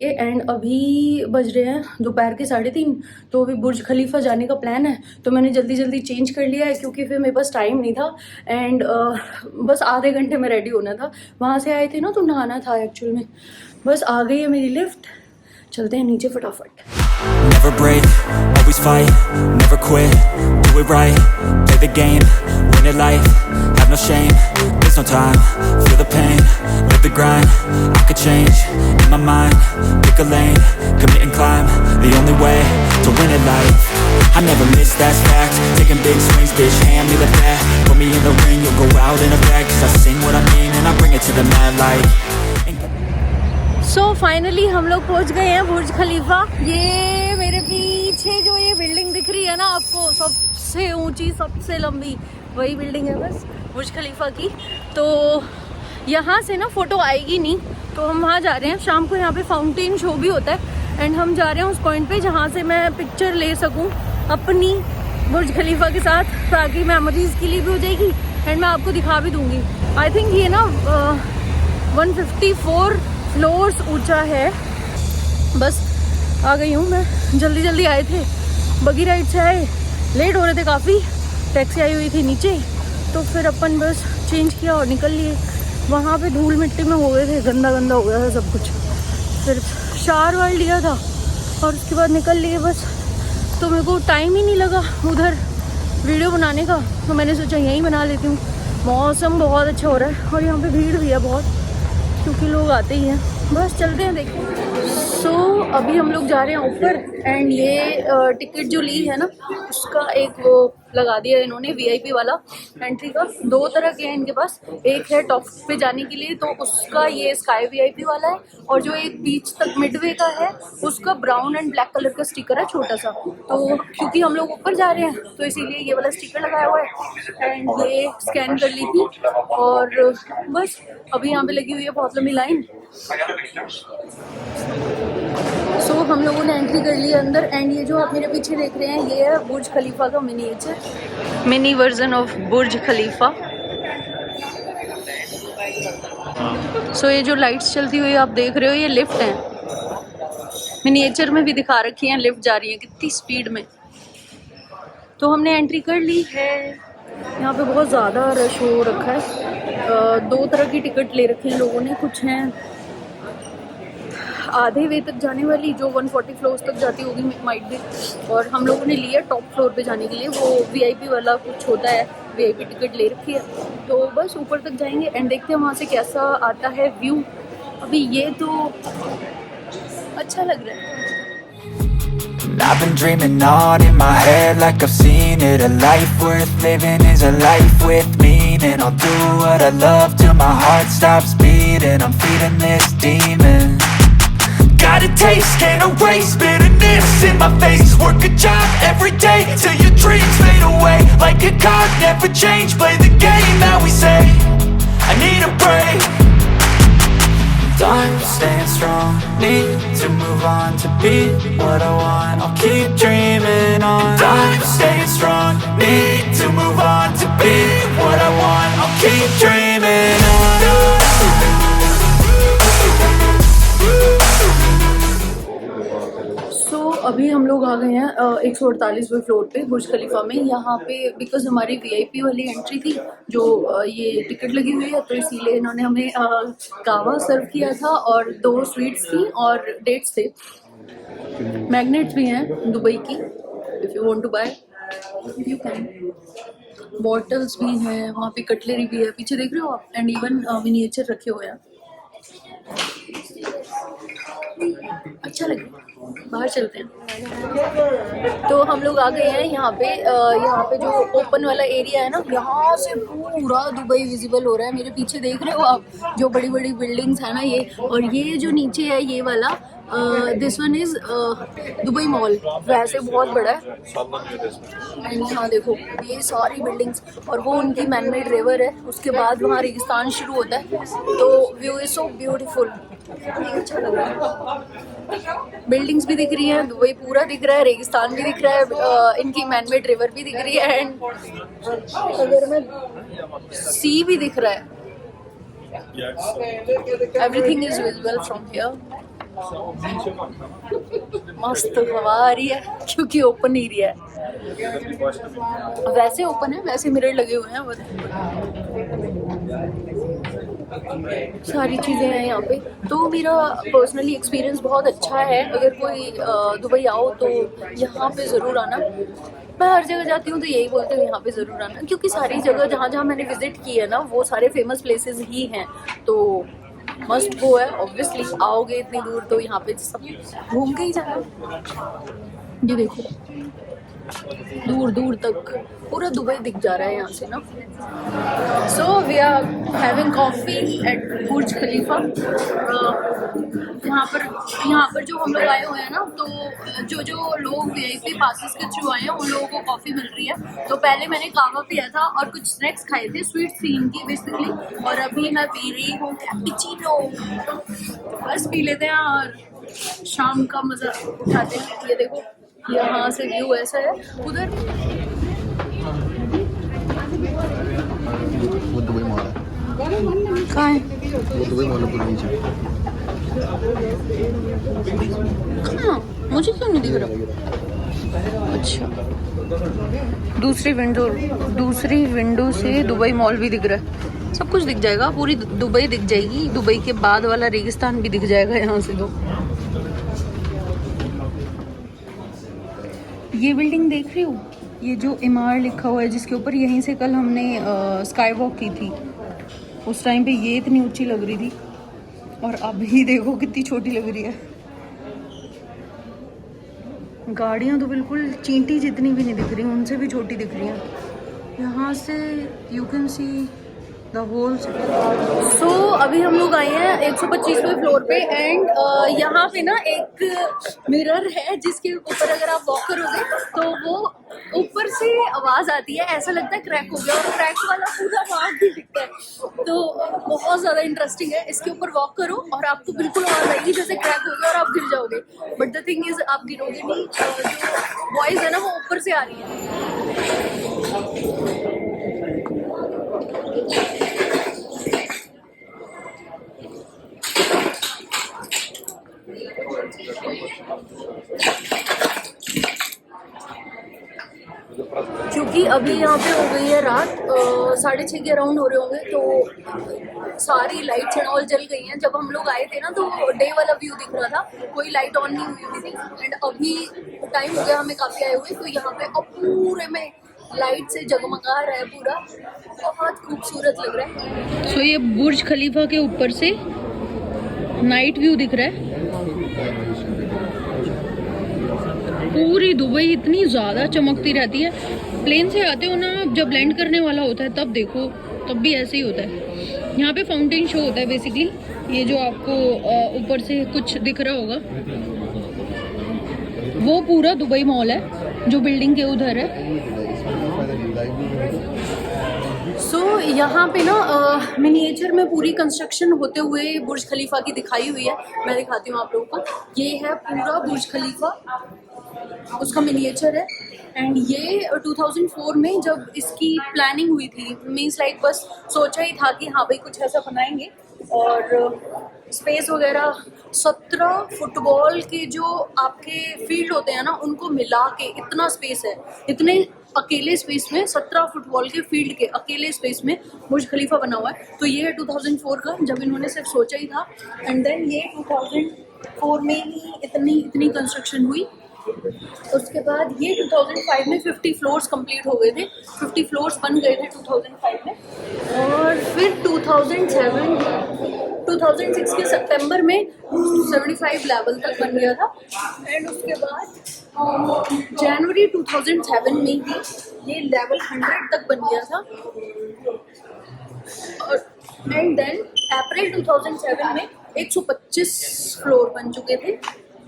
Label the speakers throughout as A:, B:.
A: And अभी बज रहे हैं दोपहर के 3:30। तो अभी बुर्ज खलीफा जाने का प्लान है, तो मैंने जल्दी जल्दी चेंज कर लिया है क्योंकि फिर मेरे पास टाइम नहीं था। एंड बस आधे घंटे में रेडी होना था। वहाँ से आए थे ना तो नहाना था एक्चुअल में। बस आ गई है मेरी लिफ्ट, चलते हैं नीचे फटाफट।
B: Never break, always fight, never quit, do it right, play the game, win it life, have no shame, there's no time, feel the pain, live the grind, I could change, in my mind, pick a lane, commit and climb, the only way to win it life, I never miss, that's fact, taking big swings, bitch, hand me the bat, put me in the ring, you'll go out in a bag, cause I sing what I mean and I bring it to the mad light.
A: So finally हम लोग पहुंच गए हैं बुर्ज खलीफा। ये मेरे पीछे जो ये बिल्डिंग दिख रही है ना आपको, सबसे ऊंची सबसे लंबी वही बिल्डिंग है बस बुर्ज खलीफा की। तो यहाँ से ना फ़ोटो आएगी नहीं, तो हम वहाँ जा रहे हैं। शाम को यहाँ पे फाउंटेन शो भी होता है एंड हम जा रहे हैं उस पॉइंट पे जहाँ से मैं पिक्चर ले सकूँ अपनी बुर्ज खलीफा के साथ, ताकि मेमोरीज़ के लिए भी हो जाएगी एंड मैं आपको दिखा भी दूँगी। आई थिंक ये ना 154 फ्लोर्स ऊंचा है। बस आ गई हूँ मैं, जल्दी जल्दी आए थे, बगी राइड से आए, लेट हो रहे थे काफ़ी, टैक्सी आई हुई थी नीचे, तो फिर अपन बस चेंज किया और निकल लिए। वहाँ पे धूल मिट्टी में हो गए थे, गंदा गंदा हो गया था सब कुछ। फिर शावर वार लिया था और उसके बाद निकल लिए बस। तो मेरे को टाइम ही नहीं लगा उधर वीडियो बनाने का, तो मैंने सोचा यहीं बना लेती हूँ। मौसम बहुत अच्छा हो रहा है और यहाँ पे भीड़ भी है बहुत, क्योंकि लोग आते ही हैं। बस चलते हैं देखते। सो अभी हम लोग जा रहे हैं ऊपर एंड ये टिकट जो ली है ना उसका एक वो लगा दिया इन्होंने VIP वाला एंट्री का। 2 तरह के हैं इनके पास, एक है टॉप पे जाने के लिए तो उसका ये स्काई VIP वाला है, और जो एक बीच तक मिडवे का है उसका ब्राउन एंड ब्लैक कलर का स्टिकर है छोटा सा। तो क्योंकि हम लोग ऊपर जा रहे हैं तो इसीलिए ये वाला स्टिकर लगाया हुआ है एंड ये स्कैन कर ली थी। और बस अभी यहाँ पे लगी हुई है बहुत लंबी लाइन। सो हम लोगों ने एंट्री कर ली अंदर एंड ये जो आप मेरे पीछे देख रहे हैं ये है बुर्ज खलीफा का मिनी वर्जन ऑफ बुर्ज खलीफा। सो ये जो लाइट्स चलती हुई आप देख रहे हो ये लिफ्ट है, मिनिएचर में भी दिखा रखी है लिफ्ट जा रही है कितनी स्पीड में। तो हमने एंट्री कर ली है। यहाँ पे बहुत ज़्यादा रश हो रखा है। 2 तरह की टिकट ले रखी हैं लोगों ने, कुछ हैं आधे वे तक जाने वाली जो 140 फ्लोर्स तक जाती होगी माइट भी, और हम लोगों ने लिया टॉप फ्लोर पे जाने के लिए, वो VIP वाला कुछ होता है, VIP टिकट ले रखी है। तो बस ऊपर तक जाएंगे एंड देखते हैं वहाँ से कैसा आता है व्यू। अभी ये तो अच्छा लग रहा है।
B: I've been dreaming on in my head like I've seen it. A life worth living is a life with meaning. I'll do what I love till my heart stops beating. I'm feeding this demon. Got a taste, can't erase bitterness in my face. Work a job every day till your dreams fade away. Like a card, never change, play the game that we say. I need a break. I'm staying strong, need to move on to be what I want. I'll keep dreaming on. I'm staying strong, need to move on to be what I want. I'll keep dreaming on.
A: अभी हम लोग आ गए हैं 148वें floor पे बुर्ज खलीफा में। यहाँ पे because हमारी VIP वाली एंट्री थी जो ये टिकट लगी हुई है, तो इसीलिए इन्होंने हमें कावा सर्व किया था और 2 स्वीट्स थी और डेट्स थे। मैग्नेट्स भी हैं दुबई की, if you want to buy you can. Bottles भी हैं वहाँ पे, कटलरी भी है पीछे देख रहे हो आप, एंड इवन मिनिएचर रखे हुए हैं। अच्छा लग रहा है, बाहर चलते हैं। तो हम लोग आ गए हैं यहाँ पे जो ओपन वाला एरिया है ना, यहाँ से पूरा दुबई विजिबल हो रहा है। मेरे पीछे देख रहे हो आप जो बड़ी बड़ी बिल्डिंग्स है ना ये, और ये जो नीचे है ये वाला this one is Dubai mall, वैसे बहुत बड़ा है। एंड यहाँ देखो ये सारी बिल्डिंग्स, और वो उनकी मैनमेड रिवर है, उसके बाद वहाँ रेगिस्तान शुरू होता है। तो व्यू इज सो ब्यूटीफुल, अच्छा लग रहा है। बिल्डिंग्स भी दिख रही हैं, दुबई पूरा दिख रहा है, रेगिस्तान भी दिख रहा है, इनकी मैनमेड रिवर भी दिख रही है, एंड अगर मैं सी भी दिख रहा है। Everything is visible from here. मस्त हवा आ रही है क्योंकि ओपन एरिया है। वैसे ओपन है, वैसे मिरर लगे हुए हैं, सारी चीज़ें हैं यहाँ पे। तो मेरा पर्सनली एक्सपीरियंस बहुत अच्छा है। अगर कोई दुबई आओ तो यहाँ पे ज़रूर आना। मैं हर जगह जाती हूँ तो यही बोलती हूँ यहाँ पे ज़रूर आना, क्योंकि सारी जगह जहाँ जहाँ मैंने विजिट की है ना वो सारे फेमस प्लेसेस ही हैं। तो मस्ट गो है ऑब्वियसली। आओगे इतनी दूर तो यहाँ पे सब घूम के ही जाना। ये देखो दूर दूर तक पूरा दुबई दिख जा रहा है यहाँ से ना। So we are having coffee at Burj Khalifa. यहाँ पर जो हम लोग आए हुए हैं ना, तो जो लोग VIP पासेस के थ्रू आए हैं उन लोगों को कॉफ़ी मिल रही है। तो पहले मैंने कावा पिया था और कुछ स्नैक्स खाए थे, स्वीट थी इनकी बेसिकली। और अभी मैं पी रही हूँ कैपुचिनो। बस पी लेते हैं और शाम का मज़ा उठाते हैं। ये देखो यहाँ से व्यू ऐसा है। उधर
C: वो दुबई मॉल है।
A: कहाँ है?
C: वो दुबई मॉल है नीचे।
A: कहाँ? मुझे क्यों नहीं दिख रहा? अच्छा, दूसरी विंडो से दुबई मॉल भी दिख रहा है। सब कुछ दिख जाएगा, पूरी दुबई दिख जाएगी। दुबई के बाद वाला रेगिस्तान भी दिख जाएगा यहाँ से। तो ये बिल्डिंग देख रही हो, ये जो इमार लिखा हुआ है जिसके ऊपर, यहीं से कल हमने स्काई वॉक की थी। उस टाइम पे ये इतनी ऊंची लग रही थी और अभी देखो कितनी छोटी लग रही है। गाड़ियाँ तो बिल्कुल चींटी जितनी भी नहीं दिख रही, उनसे भी छोटी दिख रही हैं। यहाँ से you can see the hole. सो अभी हम लोग आए हैं 125वें फ्लोर पे। एंड यहाँ पे ना एक मिरर है जिसके ऊपर अगर आप वॉक करोगे तो वो ऊपर से आवाज़ आती है, ऐसा लगता है क्रैक हो गया, और क्रैक वाला पूरा वहाँ भी दिखता है। तो बहुत ज़्यादा इंटरेस्टिंग है। इसके ऊपर वॉक करो और आपको बिल्कुल आवाज़ आएगी जैसे क्रैक हो गया और आप गिर जाओगे। बट द थिंग इज़ आप गिरोगे नहीं, जो वॉइस है ना वो ऊपर से आ रही है। क्योंकि अभी यहाँ पे हो गई है रात, 6:30 के अराउंड हो रहे होंगे, तो सारी लाइट्स एंड ऑल जल गई हैं। जब हम लोग आए थे ना तो डे वाला व्यू दिख रहा था, कोई लाइट ऑन नहीं हुई थी। एंड अभी टाइम हो गया हमें काफ़ी आए हुए, तो यहाँ पे अब पूरे में लाइट से जगमगा रहा है पूरा, बहुत खूबसूरत लग रहा है। सो ये बुर्ज खलीफा के ऊपर से नाइट व्यू दिख रहा है। पूरी दुबई इतनी ज़्यादा चमकती रहती है। प्लेन से आते हो ना, जब लैंड करने वाला होता है तब देखो, तब भी ऐसे ही होता है। यहाँ पे फाउंटेन शो होता है बेसिकली। ये जो आपको ऊपर से कुछ दिख रहा होगा वो पूरा दुबई मॉल है जो बिल्डिंग के उधर है। सो यहाँ पे ना मिनिएचर में पूरी कंस्ट्रक्शन होते हुए बुर्ज खलीफा की दिखाई हुई है। मैं दिखाती हूँ आप लोगों को। ये है पूरा बुर्ज खलीफा, उसका मिनिएचर है। एंड ये 2004 में जब इसकी प्लानिंग हुई थी, मीन्स लाइक बस सोचा ही था कि हाँ भाई कुछ ऐसा बनाएंगे। और स्पेस वगैरह 17 फुटबॉल के जो आपके फील्ड होते हैं ना उनको मिला के इतना स्पेस है। इतने अकेले स्पेस में 17 फुटबॉल के फील्ड के अकेले स्पेस में बुर्ज खलीफा बना हुआ है। तो ये है 2004 का, जब इन्होंने सिर्फ सोचा ही था। एंड देन ये 2004 में ही इतनी कंस्ट्रक्शन हुई। उसके बाद ये 2005 में 50 फ्लोर्स कंप्लीट हो गए थे, 50 फ्लोर्स बन गए थे 2005 में। और फिर 2006 के सितंबर में 75 लेवल तक बन गया था। एंड उसके बाद जनवरी 2007 में ही ये लेवल 100 तक बन गया था। और एंड देन अप्रैल 2007 में 125 फ्लोर बन चुके थे।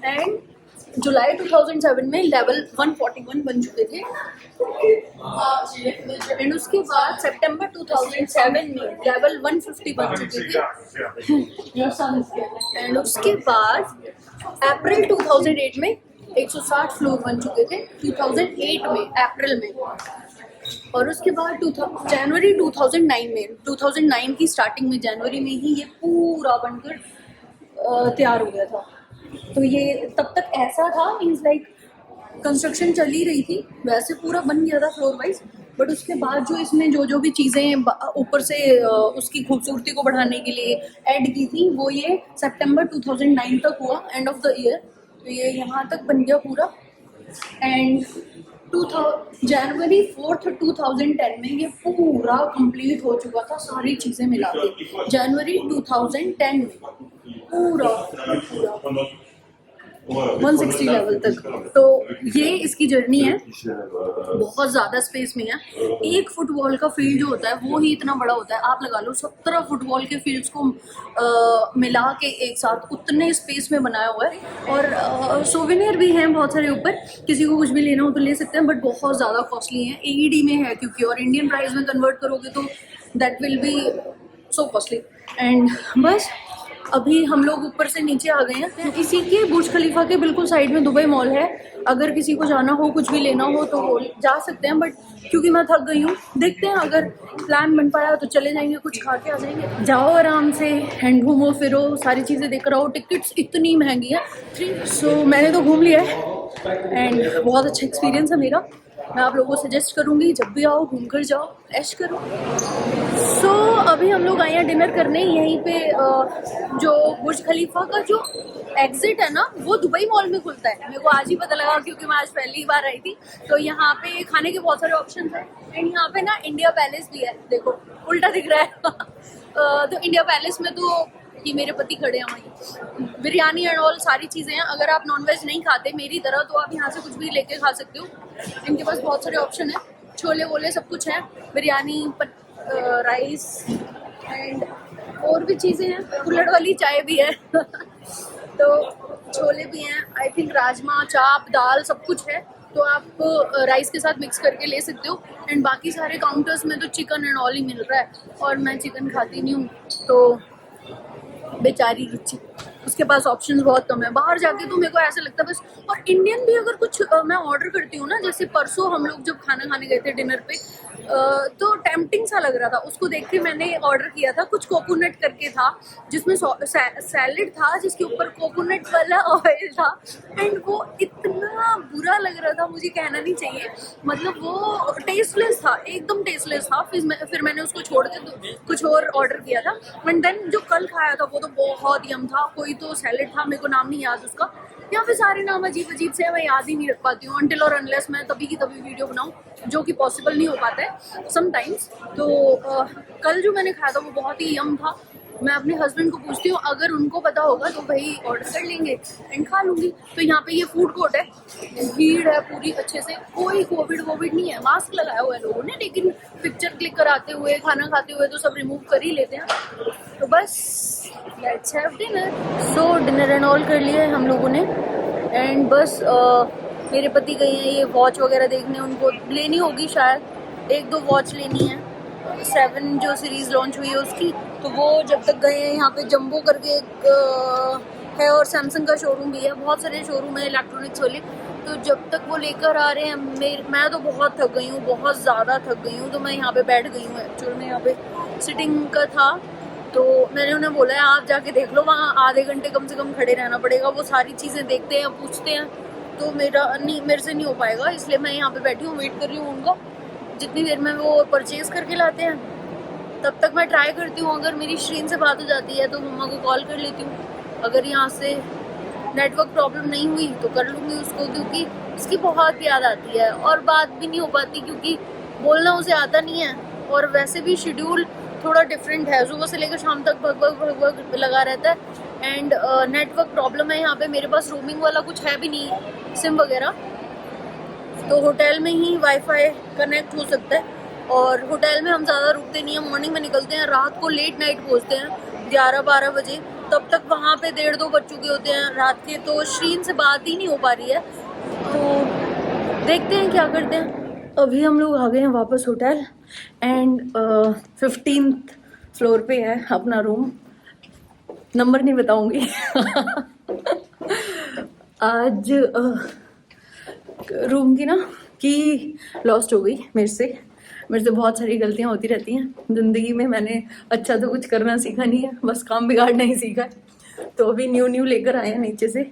A: एंड जुलाई 2007 में लेवल 141 बन चुके थे। एंड उसके बाद सितंबर 2007 में लेवल 150 बन चुके थे। एंड उसके बाद अप्रैल 2008 में 160 फ्लोर बन चुके थे, 2008 में अप्रैल में। और उसके बाद जनवरी 2009 की स्टार्टिंग में, जनवरी में ही ये पूरा बनकर तैयार हो गया था। तो ये तब तक ऐसा था, मीन्स लाइक कंस्ट्रक्शन चल ही रही थी, वैसे पूरा बन गया था फ्लोर वाइज, बट उसके बाद जो इसमें जो भी चीज़ें ऊपर से उसकी खूबसूरती को बढ़ाने के लिए ऐड की थी, वो ये सितंबर 2009 तक हुआ, एंड ऑफ द ईयर। तो ये यहाँ तक बन गया पूरा, एंड जनवरी 4 2010 में ये पूरा कंप्लीट हो चुका था, सारी चीज़ें मिला के जनवरी 2010 में पूरा 160 लेवल तक। तो ये इसकी जर्नी है, बहुत ज़्यादा स्पेस में है। 1 फुटबॉल का फील्ड जो होता है वो ही इतना बड़ा होता है, आप लगा लो 17 फुटबॉल के फील्ड्स को मिला के एक साथ उतने स्पेस में बनाया हुआ है। और सोवेनियर भी हैं बहुत सारे ऊपर, किसी को कुछ भी लेना हो तो ले सकते हैं, बट बहुत ज़्यादा कॉस्टली है, AED में है क्योंकि, और इंडियन प्राइस में कन्वर्ट करोगे तो that will be so costly. And बस अभी हम लोग ऊपर से नीचे आ गए हैं। इसी के बुर्ज खलीफा के बिल्कुल साइड में दुबई मॉल है, अगर किसी को जाना हो, कुछ भी लेना हो तो वो जा सकते हैं, बट क्योंकि मैं थक गई हूँ, देखते हैं अगर प्लान बन पाया तो चले जाएंगे, कुछ खा के आ जाएंगे। जाओ आराम से, हैंड घूमो फिरो, सारी चीज़ें देख कर आओ, टिकट्स इतनी महंगी है। सो मैंने तो घूम लिया है एंड बहुत अच्छा एक्सपीरियंस है मेरा। मैं आप लोगों को सजेस्ट करूँगी, जब भी आओ घूम कर जाओ, ऐश करो। सो अभी हम लोग आए हैं डिनर करने, यहीं पे जो बुर्ज खलीफा का जो एग्जिट है ना, वो दुबई मॉल में खुलता है। मेरे को आज ही पता लगा क्योंकि मैं आज पहली बार आई थी। तो यहाँ पे खाने के बहुत सारे ऑप्शन हैं, एंड यहाँ पे ना इंडिया पैलेस भी है, देखो उल्टा दिख रहा है। तो इंडिया पैलेस में तो ये मेरे पति खड़े हैं वहीं, बिरयानी एंड ऑल सारी चीज़ें हैं। अगर आप नॉनवेज नहीं खाते मेरी तरह तो आप यहाँ से कुछ भी लेके खा सकते हो, इनके पास बहुत सारे ऑप्शन है, छोले वोले सब कुछ है, बिरयानी, राइस एंड और भी चीज़ें हैं, कुल्हड़ वाली चाय भी है तो छोले भी हैं, आई थिंक राजमा, चाप, दाल सब कुछ है, तो आप राइस के साथ मिक्स करके ले सकते हो। एंड बाकी सारे काउंटर्स में तो चिकन एंड ऑल ही मिल रहा है, और मैं चिकन खाती नहीं हूँ तो बेचारी रुचि, उसके पास ऑप्शंस बहुत कम है। बाहर जाके तो मेरे को ऐसा लगता है बस, और इंडियन भी अगर कुछ मैं ऑर्डर करती हूँ ना, जैसे परसों हम लोग जब खाना खाने गए थे डिनर पे, तो टेम्पटिंग सा लग रहा था, उसको देख के मैंने ऑर्डर किया था, कुछ कोकोनट करके था जिसमें सैलेड था जिसके ऊपर कोकोनट वाला ऑयल था, एंड वो इतना बुरा लग रहा था, मुझे कहना नहीं चाहिए, मतलब वो टेस्टलेस था, एकदम टेस्टलेस था। फिर मैंने उसको छोड़ के तो कुछ और ऑर्डर किया था। एंड देन जो कल खाया था वो तो बहुत यम था, कोई तो सैलेड था, मेरे को नाम नहीं याद उसका, यहाँ पे सारे नाम अजीब अजीब से मैं याद ही नहीं रख पाती हूँ, अनटिल और अनलेस मैं तभी की तभी वीडियो बनाऊँ, जो कि पॉसिबल नहीं हो पाता है समटाइम्स। तो कल जो मैंने खाया था वो बहुत ही यम था। मैं अपने हस्बैंड को पूछती हूँ, अगर उनको पता होगा तो भाई ऑर्डर कर लेंगे एंड खा लूँगी। तो यहाँ पे ये फूड कोर्ट है, भीड़ है पूरी अच्छे से, कोई कोविड नहीं है, मास्क लगाया हुआ है लोगों ने, लेकिन पिक्चर क्लिक कराते हुए, खाना खाते हुए तो सब रिमूव कर ही लेते हैं। तो बस let's have dinner. So dinner and all कर लिया है हम लोगों ने, एंड बस मेरे पति गए हैं ये वॉच वगैरह देखने, उनको लेनी होगी शायद, 1-2 वॉच लेनी है, 7 जो सीरीज़ लॉन्च हुई है उसकी, तो वो जब तक गए हैं। यहाँ पे जंबो करके एक है, और सैमसंग का शोरूम भी है, बहुत सारे शोरूम है इलेक्ट्रॉनिक्स वाले, तो जब तक वो लेकर आ रहे हैं मैं तो बहुत थक गई हूँ, बहुत ज़्यादा थक गई हूँ, तो मैं यहाँ पे बैठ गई हूँ। एक्चुअल में यहाँ पे सिटिंग का था, तो मैंने उन्हें बोला है आप जाके देख लो, वहाँ आधे घंटे कम से कम खड़े रहना पड़ेगा, वो सारी चीज़ें देखते हैं, पूछते हैं, तो मेरे से नहीं हो पाएगा, इसलिए मैं यहाँ पे बैठी हूँ, वेट कर रही हूँ उनका। जितनी देर में वो परचेज़ करके लाते हैं तब तक मैं ट्राई करती हूँ, अगर मेरी श्रीन से बात हो जाती है तो मम्मा को कॉल कर लेती हूँ, अगर यहाँ से नेटवर्क प्रॉब्लम नहीं हुई तो कर लूँगी उसको, क्योंकि उसकी बहुत याद आती है और बात भी नहीं हो पाती क्योंकि बोलना उसे आता नहीं है, और वैसे भी शेड्यूल थोड़ा डिफरेंट है, सुबह से लेकर शाम तक भगभग लगा रहता है, एंड नेटवर्क प्रॉब्लम है यहाँ पे। मेरे पास रोमिंग वाला कुछ है भी नहीं, सिम वगैरह, तो होटल में ही वाईफाई कनेक्ट हो सकता है, और होटल में हम ज़्यादा रुकते नहीं हैं, मॉर्निंग में निकलते हैं, रात को लेट नाइट पहुँचते हैं 11-12 बजे, तब तक वहाँ पे 1:30-2 बज चुके होते हैं रात के, तो श्रीन से बात ही नहीं हो पा रही है, तो देखते हैं क्या करते हैं। अभी हम लोग आ गए हैं वापस होटल, एंड 15th फ्लोर पे है अपना रूम, नंबर नहीं बताऊंगी आज रूम की ना की लॉस्ट हो गई मेरे से बहुत सारी गलतियां होती रहती हैं ज़िंदगी में। मैंने अच्छा तो कुछ करना सीखा नहीं है, बस काम बिगाड़ना ही सीखा है। तो अभी न्यू लेकर आए हैं नीचे से,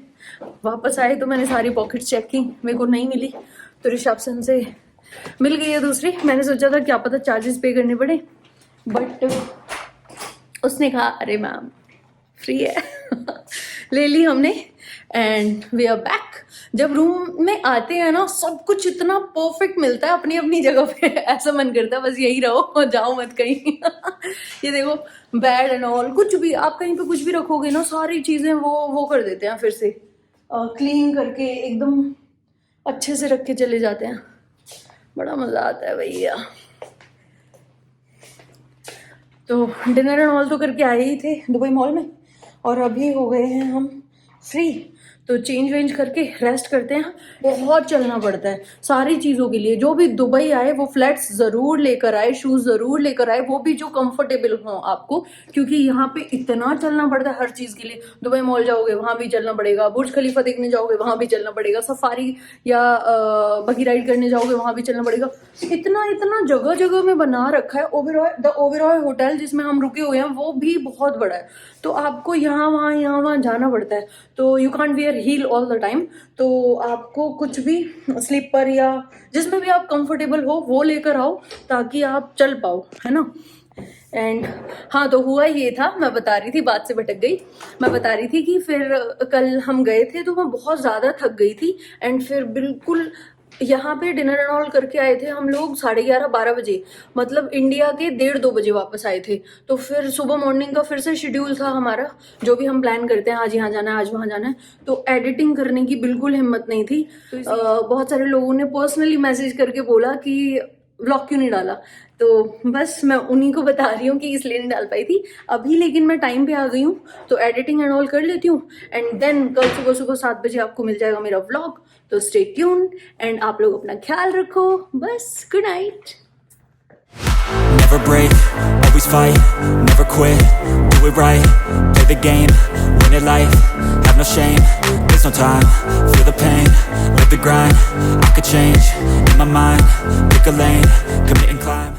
A: वापस आए तो मैंने सारी पॉकेट चेक की, मेरे को नहीं मिली, तो रिसेप्शन से मिल गई है दूसरी। मैंने सोचा था क्या पता चार्जेस पे करने पड़े, बट उसने कहा अरे मैम फ्री है ले ली हमने एंड वी आर बैक। जब रूम में आते हैं ना सब कुछ इतना परफेक्ट मिलता है अपनी अपनी जगह पे ऐसा मन करता है बस यही रहो और जाओ मत कहीं ये देखो बेड एंड ऑल, कुछ भी आप कहीं पे कुछ भी रखोगे ना सारी चीज़ें वो कर देते हैं, फिर से क्लीन करके एकदम अच्छे से रख के चले जाते हैं। बड़ा मज़ा आता है भैया। तो डिनर एंड ऑल तो करके आए ही थे दुबई मॉल में और अभी हो गए हैं हम फ्री, तो चेंज वेंज करके रेस्ट करते हैं। बहुत चलना पड़ता है सारी चीज़ों के लिए। जो भी दुबई आए वो फ्लैट्स ज़रूर लेकर आए, शूज़ ज़रूर लेकर आए, वो भी जो कंफर्टेबल हों आपको, क्योंकि यहाँ पे इतना चलना पड़ता है हर चीज़ के लिए। दुबई मॉल जाओगे वहाँ भी चलना पड़ेगा, बुर्ज खलीफा देखने जाओगे वहाँ भी चलना पड़ेगा, सफारी या बगी राइड करने जाओगे वहाँ भी चलना पड़ेगा। इतना इतना जगह जगह में बना रखा है। द ओबेरॉय होटल जिसमें हम रुके हुए हैं वो भी बहुत बड़ा है, तो आपको यहाँ वहाँ जाना पड़ता है। तो you can't wear heel all the time, तो आपको कुछ भी स्लीपर या जिसमें भी आप कंफर्टेबल हो वो लेकर आओ ताकि आप चल पाओ, है ना। एंड हाँ, तो हुआ ये था, मैं बता रही थी, बात से भटक गई। मैं बता रही थी कि फिर कल हम गए थे तो मैं बहुत ज़्यादा थक गई थी एंड फिर बिल्कुल यहाँ पे डिनर एंड ऑल करके आए थे हम लोग 11:30-12 बजे, मतलब इंडिया के 1:30-2 बजे वापस आए थे। तो फिर सुबह मॉर्निंग का फिर से शेड्यूल था हमारा, जो भी हम प्लान करते हैं आज यहाँ जाना है आज वहाँ जाना है, तो एडिटिंग करने की बिल्कुल हिम्मत नहीं थी। बहुत सारे लोगों ने पर्सनली मैसेज करके बोला कि व्लॉग क्यों नहीं डाला, तो बस मैं उन्हीं को बता रही हूँ कि इसलिए नहीं डाल पाई थी अभी, लेकिन मैं टाइम पे आ गई हूँ तो एडिटिंग एंड ऑल कर लेती हूँ एंड देन कल सुबह 7 बजे आपको मिल जाएगा मेरा व्लॉग। तो स्टे ट्यून एंड आप लोग अपना ख्याल रखो, बस good night.
B: Never break, always fight, never quit, do it right, play the game, win it life, have no shame, there's no time, feel the pain, live the grind, I could change, in my mind, pick a lane, commit and climb.